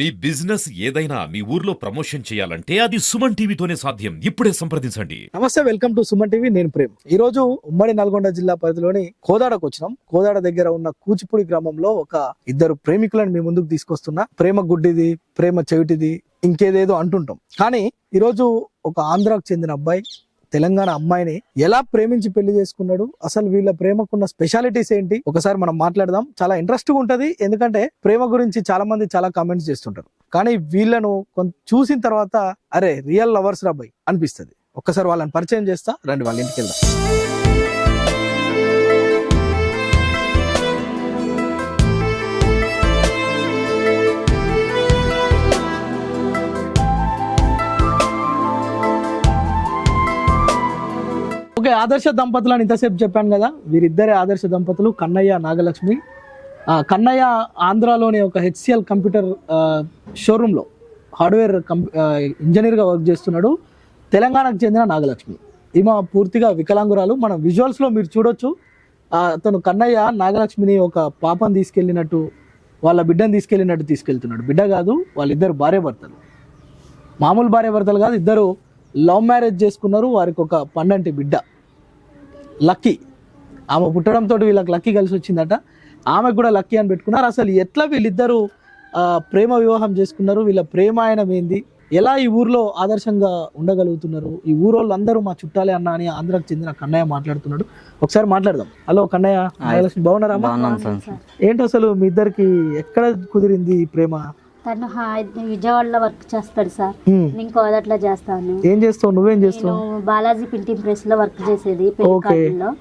మీ business ఏదైనా మీ ఊర్లో promotion చేయాలంటే అది సుమన్ టీవీతోనే సాధ్యం. ఇప్పుడే సంప్రదించండి. నమస్తే, వెల్కమ్ టు సుమన్ టీవీ. నేను ప్రేమ్. ఈ రోజు ఉమ్మడి నల్గొండ జిల్లా పరిధిలోని కోదాడకు వచ్చినాం. కోదాడ దగ్గర ఉన్న కూచిపూడి గ్రామంలో ఒక ఇద్దరు ప్రేమికులను మీ ముందుకు తీసుకొస్తున్నా. ప్రేమ గుడ్డిది, ప్రేమ చెవిటిది, ఇంకేదేదో అంటుంటాం. కానీ ఈరోజు ఒక ఆంధ్రాకు చెందిన అబ్బాయి తెలంగాణ అమ్మాయిని ఎలా ప్రేమించి పెళ్లి చేసుకున్నాడు, అసలు వీళ్ళ ప్రేమకున్న స్పెషాలిటీస్ ఏంటి, ఒకసారి మనం మాట్లాడదాం. చాలా ఇంట్రెస్టింగ్ ఉంటది, ఎందుకంటే ప్రేమ గురించి చాలా మంది చాలా కామెంట్స్ చేస్తుంటారు. కానీ వీళ్ళను చూసిన తర్వాత అరే రియల్ లవర్స్ రాబాయ్ అనిపిస్తుంది. ఒక్కసారి వాళ్ళని పరిచయం చేస్తా, రండి వాళ్ళ ఇంటికి వెళ్దాం. ఓకే, ఆదర్శ దంపతులు అని ఇంతసేపు చెప్పాను కదా, వీరిద్దరే ఆదర్శ దంపతులు, కన్నయ్య, నాగలక్ష్మి. కన్నయ్య ఆంధ్రాలోని ఒక హెచ్సిఎల్ కంప్యూటర్ షోరూంలో హార్డ్వేర్ ఇంజనీర్గా వర్క్ చేస్తున్నాడు. తెలంగాణకు చెందిన నాగలక్ష్మి, ఈమె పూర్తిగా వికలాంగురాలు. మనం విజువల్స్లో మీరు చూడొచ్చు. అతను కన్నయ్య నాగలక్ష్మిని ఒక పాపను తీసుకెళ్ళినట్టు, వాళ్ళ బిడ్డను తీసుకెళ్తున్నాడు. బిడ్డ కాదు, వాళ్ళిద్దరు భార్యాభర్తలు. మామూలు భార్యాభర్తలు కాదు, ఇద్దరు లవ్ మ్యారేజ్ చేసుకున్నారు. వారికి ఒక పండంటి బిడ్డ లక్కీ. ఆమె పుట్టడంతో వీళ్ళకి లక్కీ కలిసి వచ్చిందట. ఆమెకు కూడా లక్కీ అని పెట్టుకున్నారు. అసలు ఎట్లా వీళ్ళిద్దరూ ప్రేమ వివాహం చేసుకున్నారు, వీళ్ళ ప్రేమాయణం ఏంది, ఎలా ఈ ఊర్లో ఆదర్శంగా ఉండగలుగుతున్నారు, ఈ ఊరోళ్ళు అందరూ మా చుట్టాలే అన్న అని ఆంధ్రాకి చెందిన కన్నయ్య మాట్లాడుతున్నాడు. ఒకసారి మాట్లాడదాం. హలో కన్నయ్య, నాగలక్ష్మి, బాగున్నారా? ఏంటి అసలు మీ ఇద్దరికి ఎక్కడ కుదిరింది ఈ ప్రేమ? తను విజయవాడలో వర్క్ చేస్తాడు సార్, నేను కోదట్లో చేస్తాను. ఏం చేస్తావు? నువ్వేం చేస్తావు? బాలాజీ ప్రింటింగ్ ప్రెస్ లో వర్క్ చేసేది.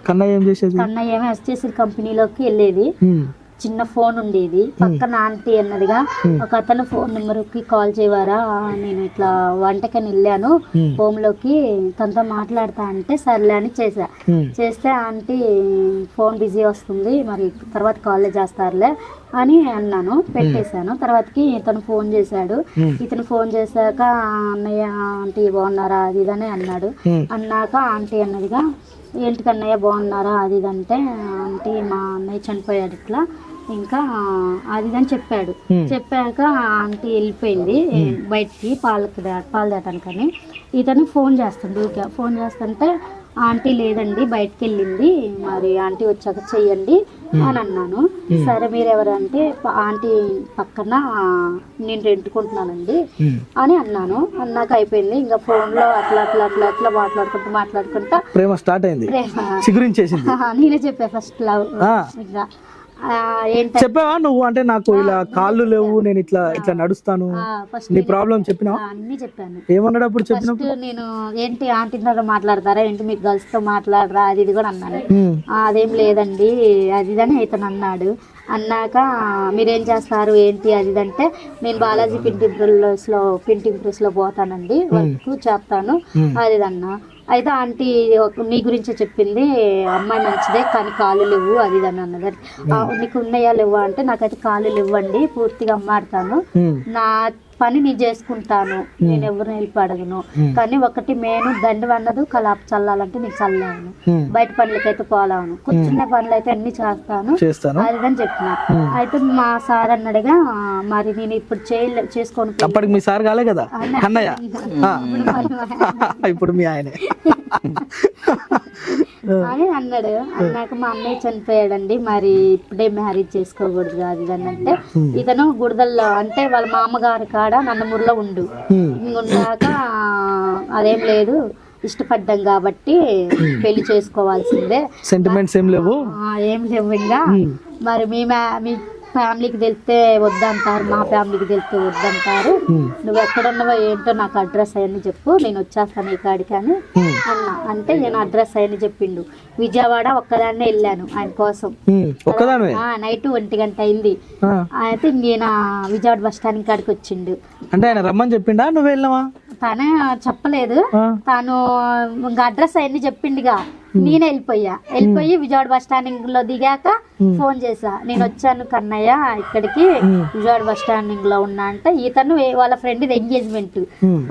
కన్నయ్య ఏం చేసేది? కన్నయ్య ఏమో ఎస్టీసీ కంపెనీలోకి వెళ్ళేది. చిన్న ఫోన్ ఉండేది, పక్కన ఆంటీ అన్నదిగా ఒక అతను ఫోన్ నెంబర్ కి కాల్ చేయవారా, నేను ఇట్లా వంటకని వెళ్ళాను హోమ్ లోకి, తనతో మాట్లాడతా అంటే సర్లే అని చేస్తే ఆంటీ ఫోన్ బిజీ వస్తుంది, మరి తర్వాత కాల్ చేస్తారులే అని అన్నాను. పెట్టేశాను. తర్వాతకి ఇతను ఫోన్ చేశాడు. ఇతను ఫోన్ చేశాక అన్నయ్య ఆంటీ బాగున్నారా అది ఇదని అన్నాడు. అన్నాక ఆంటీ అన్నదిగా ఏంటి కన్నయ్య బాగున్నారా అది ఇది అంటే, ఆంటీ మా అన్నయ్య చనిపోయాడు ఇట్లా ఇంకా అది అని చెప్పాడు. చెప్పాక ఆంటీ వెళ్ళిపోయింది బయటికి పాలు దాటానికని. ఇతను ఫోన్ చేస్తుండే, ఫోన్ చేస్తుంటే ఆంటీ లేదండి బయటకు వెళ్ళింది, మరి ఆంటీ వచ్చాక చెయ్యండి అని అన్నాను. సరే మీరు ఎవరంటే ఆంటీ పక్కన నేను రెంటుకుంటున్నానండి అని అన్నాను. అన్నాక అయిపోయింది. ఇంకా ఫోన్ లో అట్లా అట్లా అట్లా అట్లా మాట్లాడుకుంటా ప్రేమ స్టార్ట్ అయింది. నేనే చెప్పా ఫస్ట్ లవ్. ఇంకా చెప్పావా నువ్వు? అంటే నాకు ఇలా కాళ్ళు లేవు, నేను ఇట్లా ఇట్లా నడుస్తాను, నీ ప్రాబ్లం చెప్పినావా? అన్ని చెప్పాను. ఏమన్నాడు అప్పుడు చెప్పినప్పుడు? నేను ఏంటి ఆంటీ మాట్లాడతారా ఏంటి, మీకు గర్ల్స్ తో మాట్లాడరా అది ఇది కూడా అన్నాను. అదేం లేదండి అది ఇదని ఇతను అన్నాడు. అన్నాక మీరేం చేస్తారు ఏంటి అది అంటే, నేను బాలాజీ ప్రింటింగ్ ప్రెస్ లో పోతానండి, వర్క్ చేస్తాను అది అన్నా. అయితే ఆంటీ నీ గురించే చెప్పింది, అమ్మాయి మంచిదే కానీ కాళ్ళు లేవు అది అని అన్నది. నీకు ఉన్నాయా లేవా అంటే, నాకైతే కాళ్ళు లేవండి, పూర్తిగా అమ్మాడతాను, నా పని నేను చేసుకుంటాను, నేను ఎవరిని హెల్ప్ అడగను, కానీ ఒకటి మెయిన్ దండి అన్నది కలాప చల్లాలంటే నేను చల్లాను, బయట పనులకైతే పోలాను, కూర్చున్న పనులు అయితే అన్ని చేస్తాను అదని చెప్పిన. అయితే మా సార్ అన్నాడుగా, మరి నేను ఇప్పుడు చేసుకోను. అప్పటికి మీ సార్ కాలే కదా అన్నయ్య, ఇప్పుడు మీ ఆయన అని అన్నాడు. అన్నాక మా అన్నయ్య చనిపోయాడండి, మరి ఇప్పుడే మ్యారేజ్ చేసుకోకూడదు అది అని అంటే, ఇతను గుడిదల్లో అంటే వాళ్ళ మామగారు కాడ నందమూరులో ఉన్నాక అదేం లేదు ఇష్టపడ్డాం కాబట్టి పెళ్లి చేసుకోవాల్సిందే, సెంటిమెంట్స్ ఏం లేవు ఇంకా మరి మీ ఫ్యామిలీకి తెలిస్తే వద్దంటారు, మా ఫ్యామిలీకి తెలిస్తే వద్దంటారు, నువ్వు ఎక్కడున్నావో ఏంటో నాకు అడ్రస్ అవన్నీ చెప్పు, నేను వచ్చేస్తాను ఈ కాడికి అని అన్నా. అంటే నేను అడ్రస్ అవన్నీ చెప్పిండు. విజయవాడ ఒక్కదాన్నే వెళ్ళాను ఆయన కోసం. నైట్ 1 గంట అయింది. అయితే నేను విజయవాడ బస్ స్టాండ్ కాడికి వచ్చిండు. అంటే ఆయన రమ్మని చెప్పిండా, నువ్వు వెళ్ళావా? తనే చెప్పలేదు, తాను ఇంకా అడ్రస్ అవన్నీ చెప్పిండుగా, నేనే వెళ్ళిపోయి విజయవాడ బస్ స్టాండింగ్ లో దిగాక ఫోన్ చేసా, నేను వచ్చాను కన్నయ్య ఇక్కడికి, విజయవాడ బస్ స్టాండింగ్ లో ఉన్నా అంటే ఇతను వాళ్ళ ఫ్రెండ్ ఎంగేజ్మెంట్,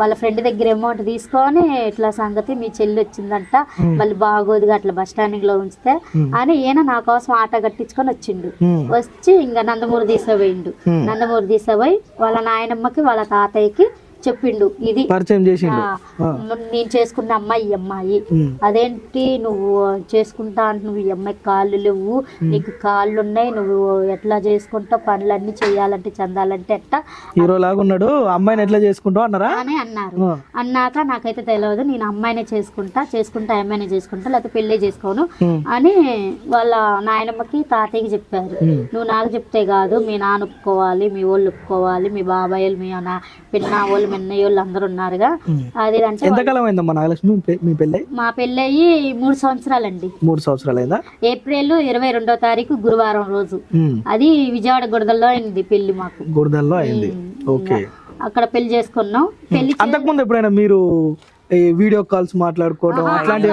వాళ్ళ ఫ్రెండ్ దగ్గర అమౌంట్ తీసుకొని ఇట్లా సంగతి మీ చెల్లి వచ్చిందంట, మళ్ళీ బాగోదుగా అట్లా బస్ స్టాండింగ్ లో ఉంచితే అని ఈయన నా కోసం ఆటో కట్టించుకొని వచ్చిండు. వచ్చి ఇంకా నందమూరి తీసుకుపోయిండు. నందమూరి తీసుకుపోయి వాళ్ళ నాయనమ్మకి వాళ్ళ తాతయ్యకి చెప్పిండు, ఇది పరిచయం చేసి నేను చేసుకున్న అమ్మాయి ఈ అమ్మాయి, అదేంటి నువ్వు చేసుకుంటా అంటే నువ్వు ఈ అమ్మాయి కాళ్ళు లేవు, నీకు కాళ్ళు ఉన్నాయి, నువ్వు ఎట్లా చేసుకుంటావు, పనులన్నీ చెయ్యాలంటే చందాలంటే ఎట్టా హీరో లాగా ఉన్నాడు, అమ్మాయిని ఎట్లా చేసుకుంటావు అన్నారా అని అన్నారు. అన్నాక నాకైతే తెలియదు, నేను అమ్మాయినే చేసుకుంటా అమ్మాయినే చేసుకుంటా లేకపోతే పెళ్లి చేసుకోను అని వాళ్ళ నాయనమ్మకి తాతయ్యకి చెప్పారు. నువ్వు నాకు చెప్తే కాదు, మీ నాన్న ఒప్పుకోవాలి, మీ వాళ్ళు ఒప్పుకోవాలి, మీ బాబాయిలు మీ పిన్న వాళ్ళు అన్నయ్య వాళ్ళు అందరూ ఉన్నారుగా. అది అంటే ఎంతకాలం అయిందమ్మా నాగలక్ష్మి మీ పెళ్ళి? మా పెళ్ళయి 3 సంవత్సరాలండి. 3 సంవత్సరాలు అయిందా? ఏప్రిల్ 22వ తారీఖు గురువారం రోజు. అది విజయవాడ గుడదల్లో అయింది పెళ్లి, మాకు గుడదల్లో అయింది. ఓకే, అక్కడ పెళ్లి చేసుకున్నాం. పెళ్లి అంతకుముందు ఎప్పుడైనా మీరు వీడియో కాల్స్ మాట్లాడుకోవడం అట్లాంటివి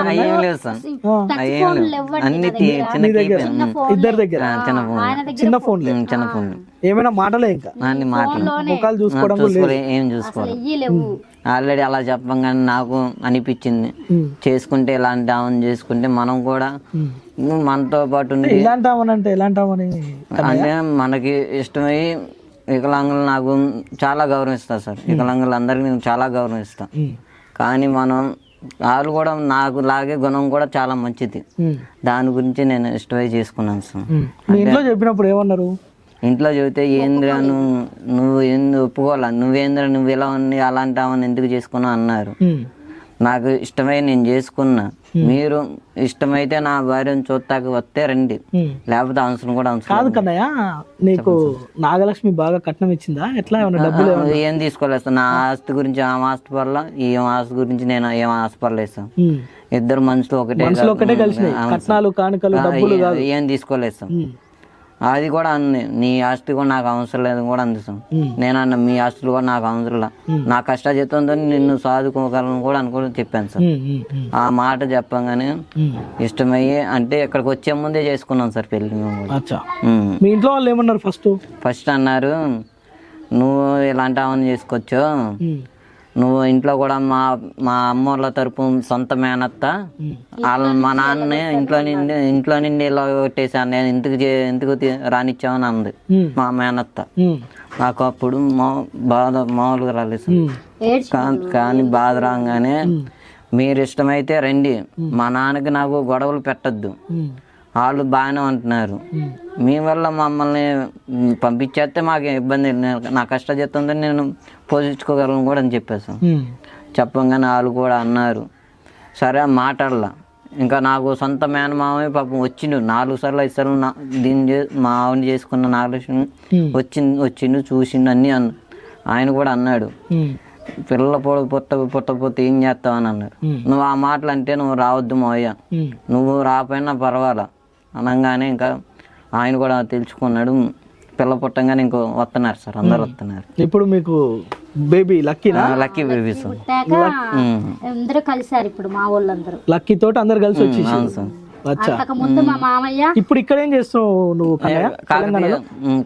ఇద్దరి దగ్గర చిన్న ఫోన్ ఏమైనా మాటలే ఇంకా ముఖాలు చూసుకోవడం ఏం చూసుకోవాలి. ఆల్రెడీ అలా చెప్పగానే నాకు అనిపించింది, చేసుకుంటే ఇలాంటి ఆమెను చేసుకుంటే మనం కూడా మనతో పాటు అంటే మనకి ఇష్టమై వికలాంగులు నాకు చాలా గౌరవిస్తారు సార్. వికలాంగులు అందరికీ నేను చాలా గౌరవిస్తాను. కానీ వాళ్ళు కూడా నాకు లాగే గుణం కూడా చాలా మంచిది. దాని గురించి నేను ఇష్టమై చేసుకున్నాను సార్. ఇంట్లో చెప్పినప్పుడు ఏమన్నారు? ఇంట్లో చెబితే ఏంద్రా నువ్వు ఎందుకు ఒప్పుకోవాలా, నువ్వేంద్రా నువ్వు ఇలా ఉంది అలాంటి ఆమెను ఎందుకు చేసుకున్నావు అన్నారు. నాకు ఇష్టమై నేను చేసుకున్నా. మీరు ఇష్టమైతే నా భార్యను చూస్తాకి వస్తే రండి, లేకపోతే అవసరం కూడా అవసరం కాదు కన్నయ్య. నీకు నాగలక్ష్మి బాగా కట్నం ఇచ్చిందా? ఎట్లా డబ్బులు ఏం తీసుకోలేదు. నా ఆస్తి గురించి ఆమె ఆస్తి పర్లా, ఏం ఆస్తి గురించి నేను ఏం ఆస్తిపడలేదు సార్. ఇద్దరు మనుషులు ఒకటే కలిసి కట్నాలు కానుకలు డబ్బులు ఏం తీసుకోలేదు సార్. అది కూడా అంది, నీ ఆస్తి కూడా నాకు అవసరం లేదు కూడా అందిస్తాం. నేనన్నా మీ ఆస్తులు కూడా నాకు అవసరం లేదు, నా కష్టజీతంతో నిన్ను సాదుకోగలను కూడా అనుకుని చెప్పాను సార్. ఆ మాట చెప్పగానే ఇష్టమయ్యి అంటే ఇక్కడికి వచ్చే ముందే చేసుకున్నాం సార్ పెళ్లి. మీ ఇంట్లో వాళ్ళు ఏమన్నారు? ఫస్ట్ అన్నారు, నువ్వు ఇలాంటి ఆమెను చేసుకోవచ్చు, నువ్వు ఇంట్లో కూడా మా అమ్మోళ్ళ తరపు సొంత మేనత్త, వాళ్ళు మా నాన్నని ఇంట్లో నుండి ఇలా కొట్టేసాను, నేను ఎందుకు రానిచ్చావని అంది మా మేనత్త. నాకు అప్పుడు బాధ మామూలుగా రాలేదు. కానీ బాధ రాగానే మీరు ఇష్టమైతే రండి, మా నాన్నకి నాకు గొడవలు పెట్టద్దు, వాళ్ళు బాగానే అంటున్నారు, మీ వల్ల మమ్మల్ని పంపించేస్తే మాకు ఇబ్బంది, నా కష్టజీతంతో నేను పోషించుకోగలను కూడా అని చెప్పేసాం. చెప్పగానే వాళ్ళు కూడా అన్నారు సరే మాట్లాడలా. ఇంకా నాకు సొంత మేనమామయ్య పాపం వచ్చిండు 4 సార్లు 5 సార్లు దీన్ని మా ఆవిడ చేసుకున్న నాగలక్ష్మి వచ్చిండు చూసిండు అన్నీ ఆయన కూడా అన్నాడు, పిల్లల పుట్టపోతే ఏం చేస్తావని అన్నారు. నువ్వు ఆ మాటలు అంటే నువ్వు రావద్దు మావయ్య, నువ్వు రాపోయినా పర్వాలా అనగానే ఇంకా ఆయన కూడా తెలుసుకున్నాడు. పిల్ల పుట్టంగానే ఇంకో వస్తున్నారు సార్, అందరు వస్తున్నారు. ఇప్పుడు మీకు బేబీ లక్కీ బేబీస్ అందరూ కలిసారు. ఇప్పుడు మా వాళ్ళందరూ లక్కీ తోటి అందరు కలిసి వచ్చి ముందు మా మామయ్య. ఇప్పుడు ఇక్కడ ఏం చేస్తున్నావు నువ్వు?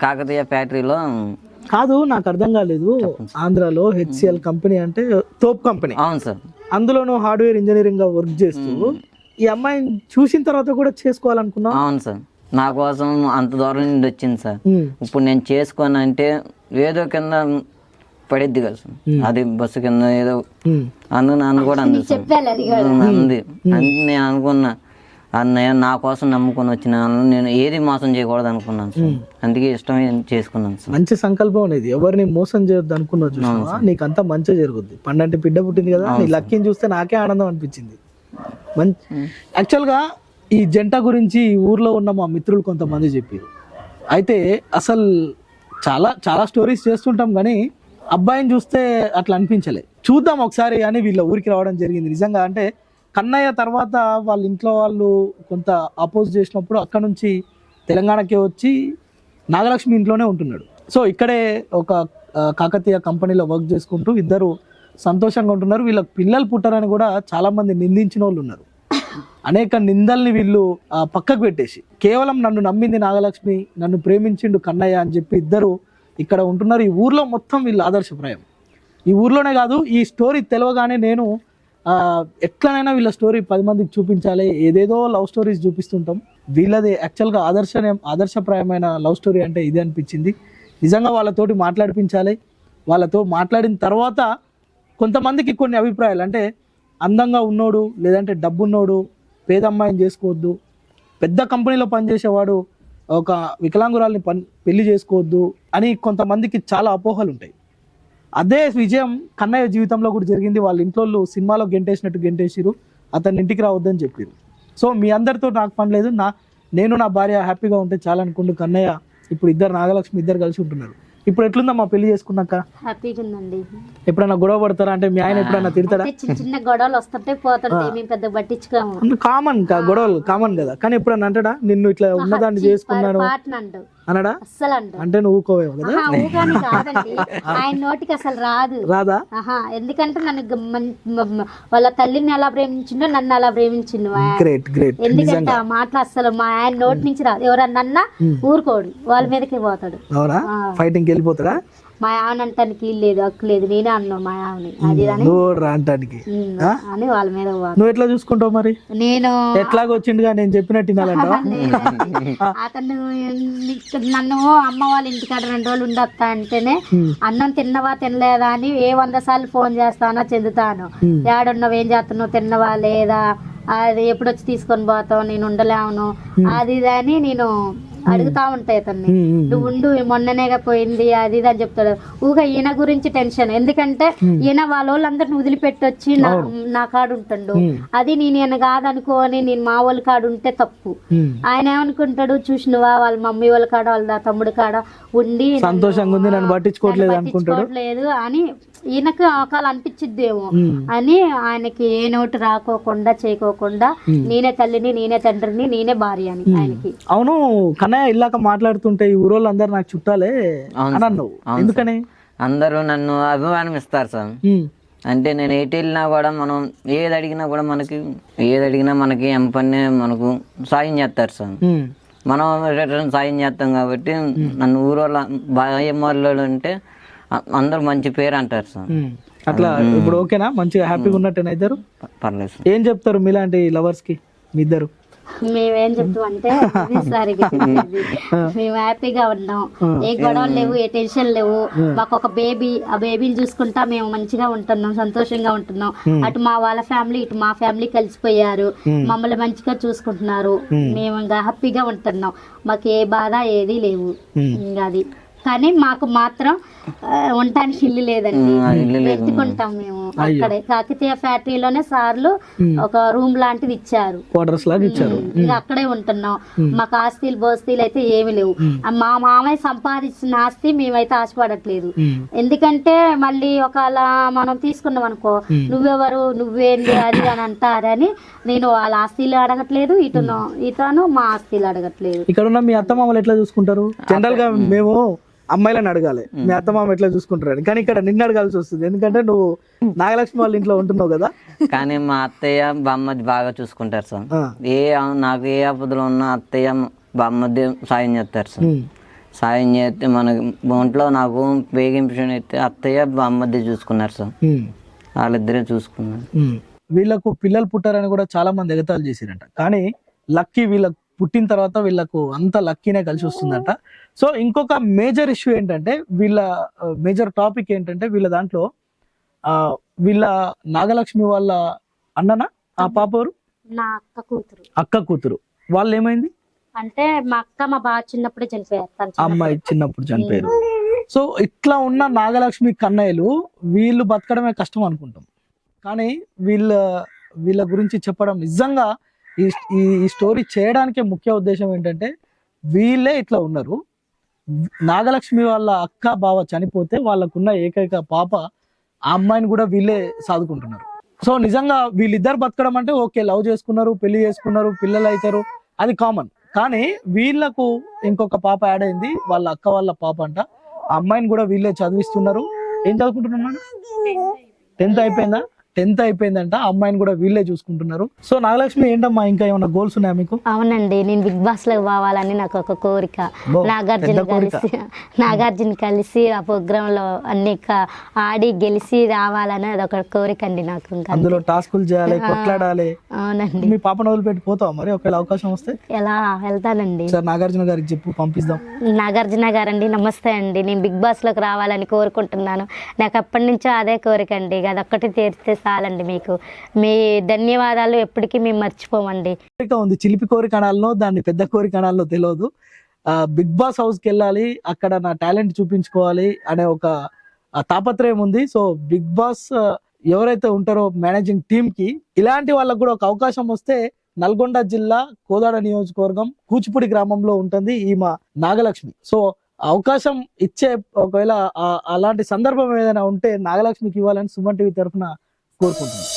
కాకతీయ ఫ్యాక్టరీలో. కాదు, నాకు అర్థం కాలేదు. ఆంధ్రాలో హెచ్సిఎల్ కంపెనీ అంటే తోప్ కంపెనీ. అవును సార్. అందులో నువ్వు హార్డ్వేర్ ఇంజనీరింగ్ గా వర్క్ చేస్తూ ఈ అమ్మాయిని చూసిన తర్వాత కూడా చేసుకోవాలనుకున్నా? అవును సార్, నా కోసం అంత దూరం నుండి వచ్చింది సార్. ఇప్పుడు నేను చేసుకోను అంటే ఏదో కింద పడిద్ది కదా సార్, అది బస్సు కింద ఏదో నన్ను కూడా అంది అంది. నేను అనుకున్నా అన్నయ్య నా కోసం నమ్ముకొని వచ్చిన నేను ఏది మోసం చేయకూడదు అనుకున్నాను సార్, అందుకే ఇష్టం చేసుకున్నాను సార్. మంచి సంకల్పం అనేది, ఎవరిని మోసం చేయొద్దు అనుకున్నావు, నీకు అంతా మంచి జరుగుద్ది. పండంటే బిడ్డ పుట్టింది కదా, నీ లక్కీని చూస్తే నాకే ఆనందం అనిపించింది. యాక్చువల్గా ఈ జంట గురించి ఊర్లో ఉన్న మా మిత్రులు కొంతమంది చెప్పారు. అయితే అసలు చాలా చాలా స్టోరీస్ చేస్తుంటాం కానీ అబ్బాయిని చూస్తే అట్లా అనిపించలే. చూద్దాం ఒకసారి అని వీళ్ళ ఊరికి రావడం జరిగింది. నిజంగా అంటే కన్నయ్య తర్వాత వాళ్ళ ఇంట్లో వాళ్ళు కొంత అపోజ్ చేసినప్పుడు అక్కడ నుంచి తెలంగాణకే వచ్చి నాగలక్ష్మి ఇంట్లోనే ఉంటున్నాడు. సో ఇక్కడే ఒక కాకతీయ కంపెనీలో వర్క్ చేసుకుంటూ ఇద్దరు సంతోషంగా ఉంటున్నారు. వీళ్ళకి పిల్లలు పుట్టారని కూడా చాలామంది నిందించిన వాళ్ళు ఉన్నారు. అనేక నిందల్ని వీళ్ళు పక్కకు పెట్టేసి కేవలం నన్ను నమ్మింది నాగలక్ష్మి, నన్ను ప్రేమించిండు కన్నయ్య అని చెప్పి ఇద్దరు ఇక్కడ ఉంటున్నారు. ఈ ఊర్లో మొత్తం వీళ్ళు ఆదర్శప్రాయం. ఈ ఊర్లోనే కాదు, ఈ స్టోరీ తెలవగానే నేను ఎట్లనైనా వీళ్ళ స్టోరీ 10 మందికి చూపించాలి. ఏదేదో లవ్ స్టోరీస్ చూపిస్తుంటాం, వీళ్ళది యాక్చువల్గా ఆదర్శప్రాయమైన లవ్ స్టోరీ అంటే ఇది అనిపించింది. నిజంగా వాళ్ళతోటి మాట్లాడిపించాలి. వాళ్ళతో మాట్లాడిన తర్వాత కొంతమందికి కొన్ని అభిప్రాయాలు, అంటే అందంగా ఉన్నోడు లేదంటే డబ్బున్నోడు పేద అమ్మాయిని చేసుకోవద్దు, పెద్ద కంపెనీలో పనిచేసేవాడు ఒక వికలాంగురాల్ని పెళ్లి చేసుకోవద్దు అని కొంతమందికి చాలా అపోహలు ఉంటాయి. అదే విజయం కన్నయ్య జీవితంలో కూడా జరిగింది. వాళ్ళ ఇంట్లో సినిమాలో గెంటేసినట్టు గెంటేసిరు, అతన్ని ఇంటికి రావద్దని చెప్పారు. సో మీ అందరితో నాకు పని లేదు, నేను నా భార్య హ్యాపీగా ఉంటే చాలా అనుకుంటూ కన్నయ్య ఇప్పుడు నాగలక్ష్మి ఇద్దరు కలిసి ఉంటున్నారు. ఇప్పుడు ఎట్లుందమ్మా పెళ్లి చేసుకున్నాక? హ్యాపీగా ఉందండి. ఎప్పుడైనా గొడవ పడతారా? అంటే మీ ఆయన ఎప్పుడైనా తిడతాడా? చిన్న గొడవలు వస్తుంటే పోతుంటాయి, మేము పెద్ద పట్టించుకోము. కామన్ గొడవలు కామన్ కదా, కానీ ఎప్పుడన్నా అంటాడా నిన్ను ఇట్లా ఉన్నదాన్ని చేసుకున్నాను అనడా? అస్సలు అంటాడు. అంటే నువ్వు ఊకోవేమో కదా? ఊగాని కాదండి, ఆయన నోటికి అసలు రాదా? ఎందుకంటే నన్ను వాళ్ళ తల్లిని ఎలా ప్రేమించిండో నన్ను అలా ప్రేమించిండు. గ్రేట్. ఎందుకంటే ఆ మాటలు అసలు మా ఆయన నోటి నుంచి రాదు. ఎవరన్నా ఊరుకోడు, వాళ్ళ మీదకి పోతాడు. అవునా? ఫైటింగ్ వెళ్ళిపోతాడా? మా ఆమెను అంటానికి లేదు, హక్కు లేదు, నేనే అన్నాను మా ఆమెని అది అంటానికి అని వాళ్ళ మీద. నువ్వు ఎట్లా చూసుకుంటావు మరి? నేను ఎట్లాగ వచ్చిండుగా నేను చెప్పినట్టు వినాలంటావా? అతను నన్ను అమ్మ వాళ్ళ ఇంటికాడ 2 రోజులు ఉండొస్తా అంటేనే అన్నం తిన్నవా తినలేదా అని 100 సార్లు ఫోన్ చేస్తానో చెందుతాను. ఏడున్నావు, ఏం చేస్తున్నావు, తిన్నవా లేదా, అది ఎప్పుడొచ్చి తీసుకొని పోతావు, నేను ఉండలేను అది ఇది అని నేను అడుగుతా ఉంటాయి అతన్ని. నువ్వు ఉండు, మొన్ననేగా పోయింది అది ఇది అని చెప్తాడు. ఊగా ఈయన గురించి టెన్షన్, ఎందుకంటే ఈయన వాళ్ళందరిని వదిలిపెట్టొచ్చి నా కాడు ఉంటాడు. అది నేను కాదనుకోని నేను మా వాళ్ళ కాడు ఉంటే తప్పు. ఆయన ఏమనుకుంటాడు, చూసినవా వాళ్ళ మమ్మీ వాళ్ళ కాడ వాళ్ళ తమ్ముడి కాడ ఉండి సంతోషంగా ఉంది, నన్ను పట్టించుకోవట్లేదు అని ఈయనకు ఒకవేళ అనిపించిద్దేమో అని ఆయనకి ఏ నోటు రాకోకుండా చేయకోకుండా నేనే తల్లిని, నేనే తండ్రిని, నేనే భార్య అని ఆయనకి. అవును కన్నయ్య ఇల్లాక మాట్లాడుతుంటే ఈ ఊరోళ్ళు అందరు నాకు చుట్టాలే అన్నావు, ఎందుకని? అందరూ నన్ను అభిమానమిస్తారు సార్. అంటే నేను ఎటు వెళ్ళినా కూడా మనం ఏది అడిగినా మనకి ఎంపని మనకు సాయం చేస్తారు సార్. మనం రిటర్న్ సాయం చేస్తాం కాబట్టి నన్ను ఊరోళ్ళ బాయమ్మోళ్ళు అంటే అందరూ మంచి పేరు అంటారు సార్. అట్లా ఇప్పుడు ఓకేనా? మంచిగా హ్యాపీగా ఉన్నట్టేనా ఇద్దరు? పర్లేదు సార్. ఏం చెప్తారు మీలాంటి లవర్స్ కి మీ ఇద్దరు? మేమేం చెప్తామంటే మేము హ్యాపీగా ఉన్నాం, ఏ గొడవలు లేవు, ఏ టెన్షన్ లేవు. మాకు ఒక బేబీ, ఆ బేబీని చూసుకుంటా మేము మంచిగా ఉంటున్నాం, సంతోషంగా ఉంటున్నాం. అటు మా వాళ్ళ ఫ్యామిలీ ఇటు మా ఫ్యామిలీ కలిసిపోయారు, మమ్మల్ని మంచిగా చూసుకుంటున్నారు. మేము ఇంకా హ్యాపీగా ఉంటున్నాం, మాకు ఏ బాధ ఏది లేవు. ఇంకా అది కానీ మాకు మాత్రం ఉండటానికి ఇల్లు లేదండి, పెట్టుకుంటాం మేము అక్కడే. కాకతీయ ఫ్యాక్టరీలోనే సార్లు ఒక రూమ్ లాంటిది ఇచ్చారు, ఇంకా అక్కడే ఉంటున్నాం. మాకు ఆస్తులు బోస్తీలు అయితే ఏమి లేవు. మా మామయ్య సంపాదించిన ఆస్తి మేమైతే ఆశపడట్లేదు. ఎందుకంటే మళ్ళీ ఒకవేళ మనం తీసుకున్నాం అనుకో, నువ్వెవరు, నువ్వేంది అది అని అంటారని నేను వాళ్ళ ఆస్తులు అడగట్లేదు, ఇతను మా ఆస్తులు అడగట్లేదు. ఇక్కడ ఉన్న మీ అత్త మామలు ఎట్లా చూసుకుంటారు? జనరల్ గా మేము అమ్మాయిలను అడగాలి మీ అత్తమామ ఎట్లా చూసుకుంటారని, కానీ ఇక్కడ నిన్ను అడగాల్సి వస్తుంది ఎందుకంటే నువ్వు నాగలక్ష్మి వాళ్ళ ఇంట్లో ఉంటున్నావు కదా. కానీ మా అత్తయ్య బామ్మది బాగా చూసుకుంటారు సార్. నాకు ఏ ఆపదలో ఉన్నా అత్తయ్య బామ్మది సాయం చేస్తారు సార్. సాయం చేస్తే మనకి ఒంట్లో నాకు వేగింపు అయితే అత్తయ్య బామ్మది చూసుకున్నారు సార్. వాళ్ళిద్దరే చూసుకున్నారు. వీళ్ళకు పిల్లలు పుట్టారని కూడా చాలా మంది ఎగతాళి చేసిరంట, కానీ లక్కీ వీళ్ళకు పుట్టిన తర్వాత వీళ్ళకు అంత లక్కీనే కలిసి వస్తుందంట. సో ఇంకొక మేజర్ ఇష్యూ ఏంటంటే మేజర్ టాపిక్ ఏంటంటే వీళ్ళ దాంట్లో వీళ్ళ నాగలక్ష్మి వాళ్ళ అన్ననా ఆ పాప ఎవరు? నా అక్క కూతురు. వాళ్ళు ఏమైంది అంటే మా అక్క మా బాగా చిన్నప్పుడే చనిపోయారు, అమ్మాయి చిన్నప్పుడు చనిపోయారు. సో ఇట్లా ఉన్న నాగలక్ష్మి కన్నయ్యలు వీళ్ళు బతకడమే కష్టం అనుకుంటాం, కానీ వీళ్ళ గురించి చెప్పడం నిజంగా ఈ స్టోరీ చేయడానికే ముఖ్య ఉద్దేశం ఏంటంటే వీళ్ళే ఇట్లా ఉన్నారు. నాగలక్ష్మి వాళ్ళ అక్క బావ చనిపోతే వాళ్ళకున్న ఏకైక పాప, ఆ అమ్మాయిని కూడా వీళ్ళే సాదుకుంటున్నారు. సో నిజంగా వీళ్ళిద్దరు బతకడం అంటే ఓకే, లవ్ చేసుకున్నారు, పెళ్లి చేసుకున్నారు, పిల్లలు అవుతారు, అది కామన్. కానీ వీళ్ళకు ఇంకొక పాప యాడ్ అయింది, వాళ్ళ అక్క వాళ్ళ పాప అంట. ఆ అమ్మాయిని కూడా వీళ్ళే చదివిస్తున్నారు. ఏం చదువుకుంటున్నాను? 10th అయిపోయిందా? 10th అయిపోయిందంట, ఆ అమ్మాయిని కూడా వీళ్ళే చూసుకుంటున్నారు. సో నాగలక్ష్మి ఏంటమ్మా, ఇంకా ఏమైనా గోల్స్ ఉన్నాయా మీకు? అవునండి, నేను బిగ్ బాస్ లో పోవాలని నాకు ఒక కోరిక. నాగార్జున కలిసి ఆ ప్రోగ్రామ్ లో అన్ని ఆడి గెలిచి రావాలని అదొక కోరిక అండి నాకు. ఇంకా అందులో టాస్కులు చేయాలి, కొట్లాడాలి. అవునండి. మీ పాపను వదిలిపెట్టి పోతావా మరి ఒకవేళ అవకాశం వస్తే? ఎలా వెళ్తానండి. సార్ నాగార్జున గారికి చెప్పు, పంపిస్తాం. నాగార్జున గారండి నమస్తే అండి, నేను బిగ్ బాస్ లోకి రావాలని కోరుకుంటున్నాను. నాకు అప్పటి నుంచో అదే కోరిక అండి, అదొక్కటి తీరిస్తే చాలండి. మీకు మీ ధన్యవాదాలు ఎప్పటికీ మేము మర్చిపోమండి. కోరిక ఉంది, చిలిపి కోరిక అనాలనో దాన్ని పెద్ద కోరిక అనాలనో తెలియదు. బిగ్ బాస్ హౌస్కి వెళ్ళాలి, అక్కడ నా టాలెంట్ చూపించుకోవాలి అనే ఒక తాపత్రయం ఉంది. సో బిగ్ బాస్ ఎవరైతే ఉంటారో మేనేజింగ్ టీమ్ కి, ఇలాంటి వాళ్ళకు కూడా ఒక అవకాశం వస్తే నల్గొండ జిల్లా కోదాడ నియోజకవర్గం కూచిపూడి గ్రామంలో ఉంటుంది ఈమె నాగలక్ష్మి. సో అవకాశం ఇచ్చే ఒకవేళ అలాంటి సందర్భం ఏదైనా ఉంటే నాగలక్ష్మికి ఇవ్వాలని సుమన్ టీవీ తరఫున కోరుకుంటున్నాను.